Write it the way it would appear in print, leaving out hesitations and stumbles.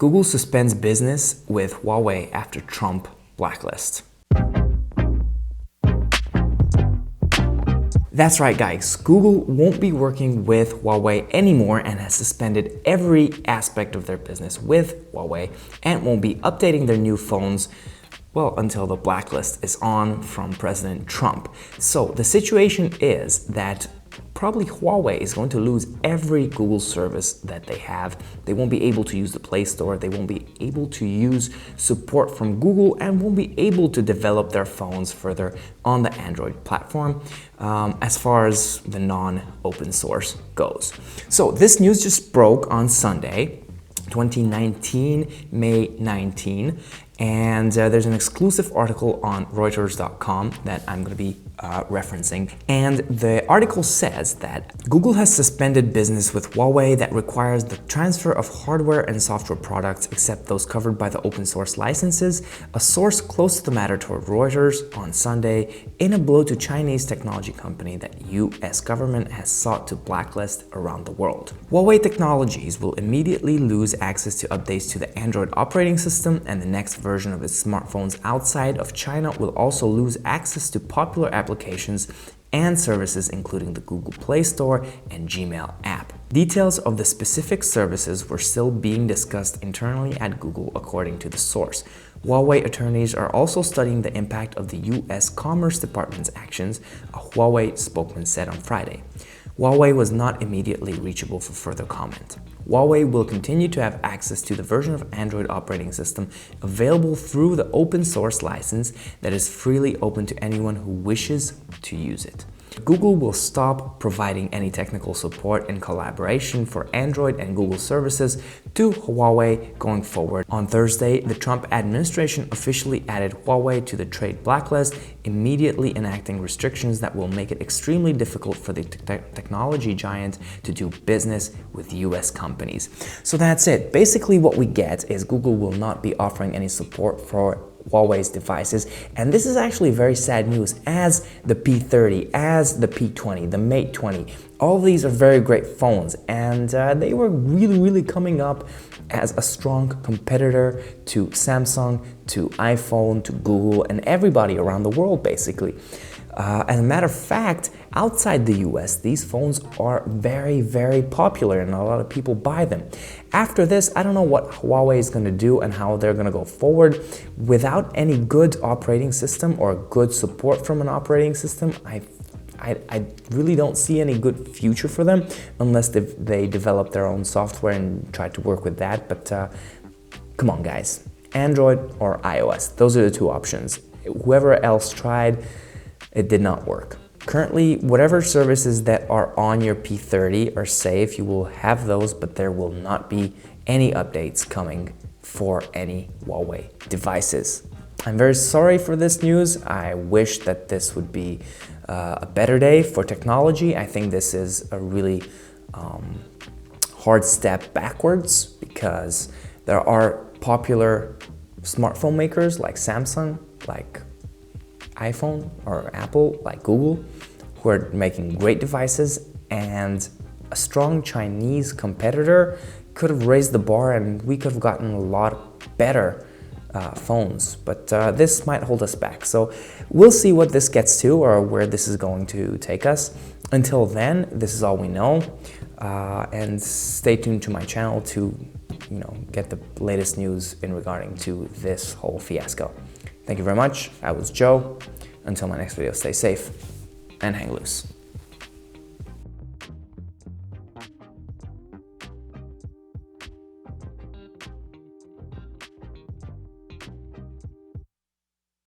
Google suspends business with Huawei after Trump blacklist. That's right, guys. Google won't be working with Huawei anymore and has suspended every aspect of their business with Huawei and won't be updating their new phones, well, until the blacklist is on from President Trump. So the situation is that probably Huawei is going to lose every Google service that they have. They won't be able to use the Play Store, they won't be able to use support from Google, and won't be able to develop their phones further on the Android platform as far as the non-open source goes. So this news just broke on Sunday, 2019, May 19, and there's an exclusive article on Reuters.com that I'm going to be referencing. And the article says that Google has suspended business with Huawei that requires the transfer of hardware and software products except those covered by the open source licenses. A source close to the matter told Reuters on Sunday, in a blow to Chinese technology company that US government has sought to blacklist around the world. Huawei Technologies will immediately lose access to updates to the Android operating system, and the next version of its smartphones outside of China will also lose access to popular applications and services including the Google Play Store and Gmail app. Details of the specific services were still being discussed internally at Google, according to the source. Huawei attorneys are also studying the impact of the US Commerce Department's actions, a Huawei spokesman said on Friday. Huawei was not immediately reachable for further comment. Huawei will continue to have access to the version of Android operating system available through the open source license that is freely open to anyone who wishes to use it. Google will stop providing any technical support and collaboration for Android and Google services to Huawei going forward. On Thursday, the Trump administration officially added Huawei to the trade blacklist, immediately enacting restrictions that will make it extremely difficult for the technology giant to do business with US companies. So that's it. Basically what we get is Google will not be offering any support for Huawei's devices, and this is actually very sad news, as the P30, as the P20, the Mate 20, all of these are very great phones, and they were really coming up as a strong competitor to Samsung, to iPhone, to Google, and everybody around the world basically. As a matter of fact, outside the US, these phones are very popular and a lot of people buy them. After this, I don't know what Huawei is going to do and how they're going to go forward. Without any good operating system or good support from an operating system, I really don't see any good future for them unless they develop their own software and try to work with that. But come on, guys, Android or iOS, those are the two options. Whoever else tried, it did not work. Currently, whatever services that are on your P30 are safe. You will have those, but there will not be any updates coming for any Huawei devices. I'm very sorry for this news. I wish that this would be a better day for technology. I think this is a really hard step backwards because there are popular smartphone makers like Samsung, like iPhone, or Apple, like Google, who are making great devices, and a strong Chinese competitor could have raised the bar and we could have gotten a lot better phones, but this might hold us back. So we'll see what this gets to or where this is going to take us. Until then, this is all we know, and stay tuned to my channel to get the latest news in regarding to this whole fiasco. Thank you very much. I was Joe. Until my next video, stay safe and hang loose.